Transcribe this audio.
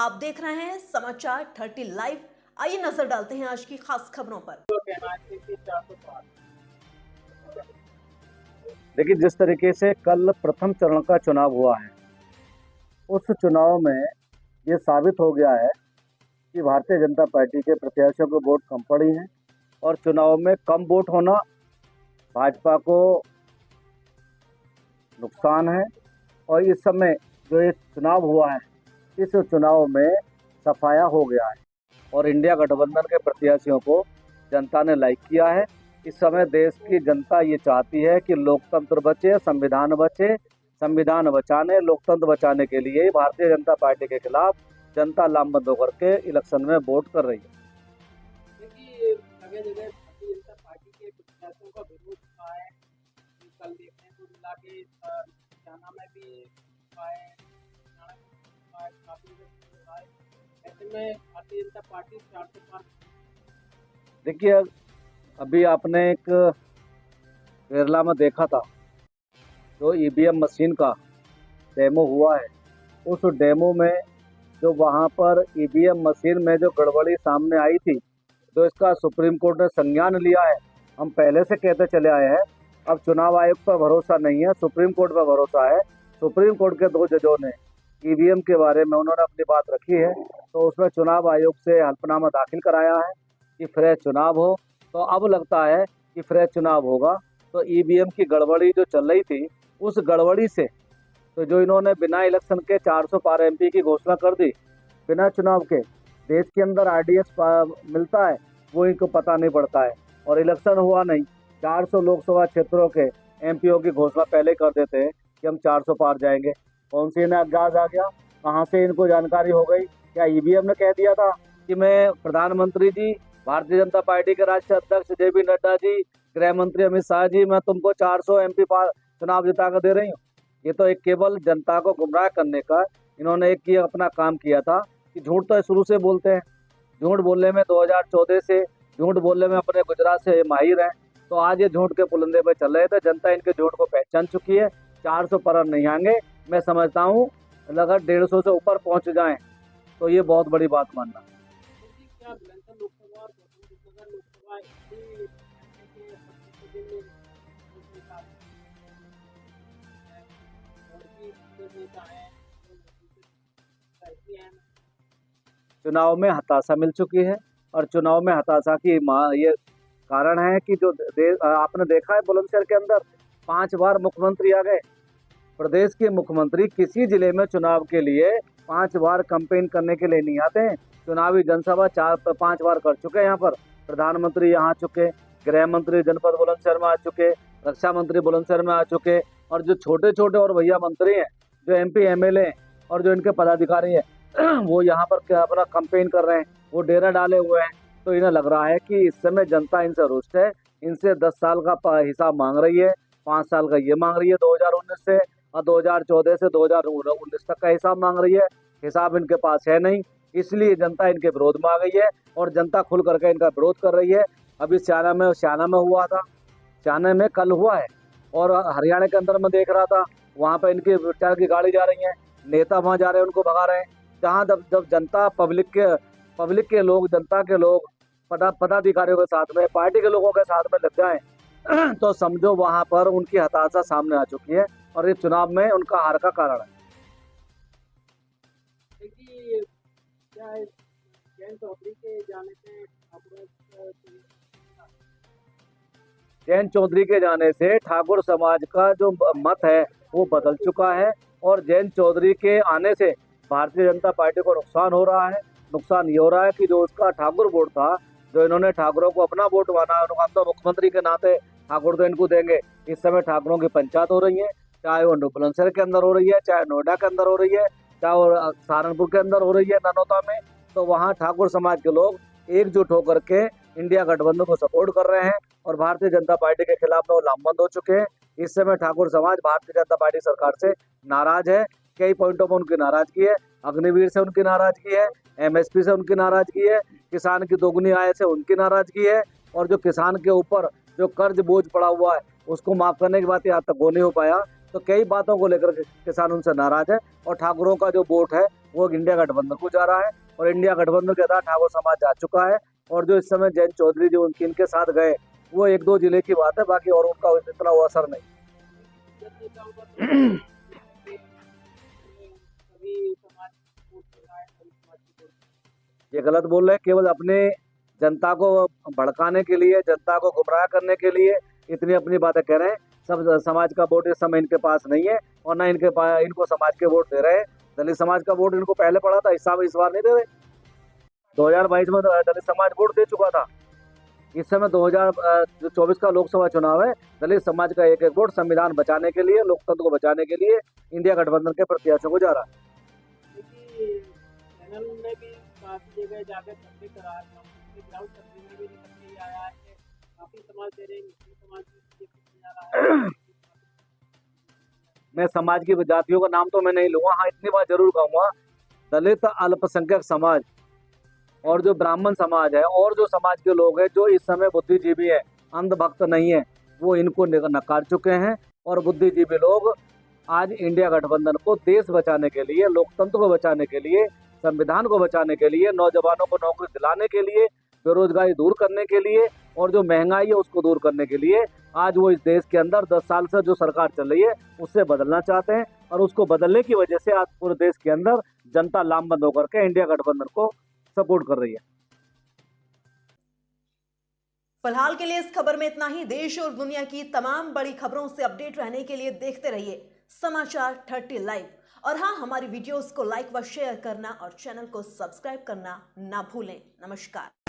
आप देख रहे हैं समाचार 30 लाइव। आइए नजर डालते हैं आज की खास खबरों पर। देखिए, जिस तरीके से कल प्रथम चरण का चुनाव हुआ है, उस चुनाव में ये साबित हो गया है कि भारतीय जनता पार्टी के प्रत्याशियों के वोट कम पड़ी हैं और चुनाव में कम वोट होना भाजपा को नुकसान है। और इस समय जो ये चुनाव हुआ है, इस चुनाव में सफाया हो गया है और इंडिया गठबंधन के प्रत्याशियों को जनता ने लाइक किया है। इस समय देश की जनता ये चाहती है कि लोकतंत्र बचे, संविधान बचे। संविधान बचाने, लोकतंत्र बचाने के लिए भारतीय जनता पार्टी के खिलाफ जनता लामबंद होकर के इलेक्शन में वोट कर रही है। देखिए, जगह जगह भारतीय जनता पार्टी के प्रत्याशियों का विरोध हुआ है। कल देखने को मिला कि हरियाणा में भी हुआ है, हरियाणा में हुआ है, काफी जगह हुआ है। ऐसे में भारतीय जनता पार्टी 400 पार। देखिए, अभी आपने एक केरला में देखा था, जो ईवीएम मशीन का डेमो हुआ है। उस डेमो में जो वहाँ पर ईवीएम मशीन में जो गड़बड़ी सामने आई थी, जो इसका सुप्रीम कोर्ट ने संज्ञान लिया है। हम पहले से कहते चले आए हैं, अब चुनाव आयोग पर भरोसा नहीं है, सुप्रीम कोर्ट पर भरोसा है। सुप्रीम कोर्ट के 2 जजों ने ईवीएम के बारे में उन्होंने अपनी बात रखी है, तो उसमें चुनाव आयोग से हल्फनामा दाखिल कराया है कि फ्रेश चुनाव हो। तो अब लगता है कि फ्रेश चुनाव होगा। तो ईवीएम की गड़बड़ी जो चल रही थी, उस गड़बड़ी से तो जो इन्होंने बिना इलेक्शन के 400 पार एमपी की घोषणा कर दी, बिना चुनाव के देश के अंदर आरडीएक्स मिलता है, वो इनको पता नहीं पड़ता है और इलेक्शन हुआ नहीं। 400 लोकसभा क्षेत्रों के एमपीओ की घोषणा पहले कर देते हैं कि हम 400 पार जाएंगे। कौन सी इन्हें अज्ञात आ गया, कहाँ से इनको जानकारी हो गई? क्या ईवीएम ने कह दिया था कि मैं प्रधानमंत्री जी, भारतीय जनता पार्टी के राष्ट्रीय अध्यक्ष जेपी नड्डा जी, गृह मंत्री अमित शाह जी, मैं तुमको 400 एमपी पार चुनाव जिता कर दे रही हूँ? ये तो एक केवल जनता को गुमराह करने का इन्होंने एक ही अपना काम किया था कि झूठ तो शुरू से बोलते हैं। झूठ बोलने में 2014 से झूठ बोलने में अपने गुजरात से माहिर हैं। तो आज ये झूठ के पुलंदे पे चल रहे थे। जनता इनके झूठ को पहचान चुकी है। 400 पर नहीं आएंगे। मैं समझता हूँ अगर 150 से ऊपर पहुंच जाएं तो ये बहुत बड़ी बात मानना। क्या बुलंदशहर लोकसभा और गौतमबुद्ध नगर लोकसभा इसी के दिन नेता है, चुनाव में हताशा मिल चुकी है और चुनाव में हताशा की ये कारण है कि जो आपने देखा है बुलंदशहर के अंदर 5 बार मुख्यमंत्री आ गए। प्रदेश के मुख्यमंत्री किसी जिले में चुनाव के लिए 5 बार कैंपेन करने के लिए नहीं आते हैं। चुनावी जनसभा 4-5 बार कर चुके हैं। यहाँ पर प्रधानमंत्री यहाँ आ चुके, गृह मंत्री जनपद बुलंदशहर में आ चुके, रक्षा मंत्री बुलंदशहर में आ चुके और जो छोटे छोटे और भैया मंत्री हैं, जो एमपी एमएलए और जो इनके पदाधिकारी हैं वो यहाँ पर अपना कैंपेन कर रहे हैं, वो डेरा डाले हुए हैं। तो इन्हें लग रहा है कि इस समय जनता इनसे रुष्ट है, इनसे 10 साल का हिसाब मांग रही है, 5 साल का ये मांग रही है 2019 से, और 2014 से 2019 तक का हिसाब मांग रही है। हिसाब इनके पास है नहीं, इसलिए जनता इनके विरोध में आ गई है और जनता खुल करके इनका विरोध कर रही है। अभी स्याना में हुआ था, स्याना में कल हुआ है और हरियाणा के अंदर मैं देख रहा था, वहाँ पे इनकी प्रचार की गाड़ी जा रही है, नेता वहाँ जा रहे हैं, उनको भगा रहे हैं। जहाँ जब जनता पब्लिक के लोग, जनता के लोग पदाधिकारियों के साथ में, पार्टी के लोगों के साथ में लग जाए तो समझो वहाँ पर उनकी हताशा सामने आ चुकी है और ये चुनाव में उनका हार का कारण है। देखिए, क्या जैन चौधरी के जाने से जैन चौधरी के जाने से ठाकुर समाज का जो मत है वो बदल चुका है और जैन चौधरी के आने से भारतीय जनता पार्टी को नुकसान हो रहा है। नुकसान ये हो रहा है कि जो उसका ठाकुर वोट था, जो इन्होंने ठाकुरों को अपना वोट माना, हम तो मुख्यमंत्री के नाते ठाकुर तो इनको देंगे। इस समय ठाकुरों की पंचायत हो रही है, चाहे वो बुलंदशहर के अंदर हो रही है, चाहे नोएडा के अंदर हो रही है, चाहे वो सहारनपुर के अंदर हो रही है, ननौता में। तो वहाँ ठाकुर समाज के लोग एकजुट होकर के इंडिया गठबंधन को सपोर्ट कर रहे हैं और भारतीय जनता पार्टी के खिलाफ में वो लामबंद हो चुके हैं। इस समय ठाकुर समाज भारतीय जनता पार्टी सरकार से नाराज है। कई पॉइंटों पर उनकी नाराजगी है, अग्निवीर से उनकी नाराजगी है, एमएसपी से उनकी नाराजगी है, किसान की दोगुनी आय से उनकी नाराजगी है और जो किसान के ऊपर जो कर्ज बोझ पड़ा हुआ है उसको माफ करने की बात आज तक वो नहीं हो पाया। तो कई बातों को लेकर किसान उनसे नाराज है और ठाकुरों का जो वोट है वो इंडिया गठबंधन को जा रहा है और इंडिया गठबंधन के तहत ठाकुर समाज जा चुका है। और जो इस समय जयंत चौधरी जो इनके साथ गए वो 1-2 जिले की बात है, बाकी और उनका इतना वो असर नहीं। ये गलत बोल रहे हैं, केवल अपने जनता को भड़काने के लिए, जनता को गुमराह करने के लिए इतनी अपनी बातें कह रहे हैं। सब समाज का वोट इस समय इनके पास नहीं है और ना इनको समाज के वोट दे रहे हैं। दलित समाज का वोट इनको पहले पड़ा था, इस बार नहीं दे रहे। 2022 में दलित समाज वोट दे चुका था। इस समय 2024 का लोकसभा चुनाव है, दलित समाज का एक वोट संविधान बचाने के लिए, लोकतंत्र को बचाने के लिए इंडिया गठबंधन के प्रत्याशियों को जा रहा है। चैनल में भी काफी जगह जाकर सर्वे करा रहा हूँ, ग्राउंड सर्वे में भी निकल के आया है कि काफी समाज दे रहे हैं, मुस्लिम समाज भी जा रहा है। मैं समाज की जातियों का नाम तो मैं नहीं लूंगा, हाँ इतनी बात जरूर कहूंगा, दलित अल्पसंख्यक समाज और जो ब्राह्मण समाज है और जो समाज के लोग हैं जो इस समय बुद्धिजीवी है, अंधभक्त नहीं है, वो इनको नकार चुके हैं। और बुद्धिजीवी लोग आज इंडिया गठबंधन को देश बचाने के लिए, लोकतंत्र को बचाने के लिए, संविधान को बचाने के लिए, नौजवानों को नौकरी दिलाने के लिए, बेरोजगारी दूर करने के लिए और जो महंगाई है उसको दूर करने के लिए आज वो इस देश के अंदर 10 साल से जो सरकार चल रही है उससे बदलना चाहते हैं। और उसको बदलने की वजह से आज पूरे देश के अंदर जनता लामबंद होकर के इंडिया गठबंधन को सपोर्ट कर रही है। फिलहाल के लिए इस खबर में इतना ही। देश और दुनिया की तमाम बड़ी खबरों से अपडेट रहने के लिए देखते रहिए समाचार 30 लाइव। और हाँ, हमारी वीडियोस को लाइक व शेयर करना और चैनल को सब्सक्राइब करना ना भूलें। नमस्कार।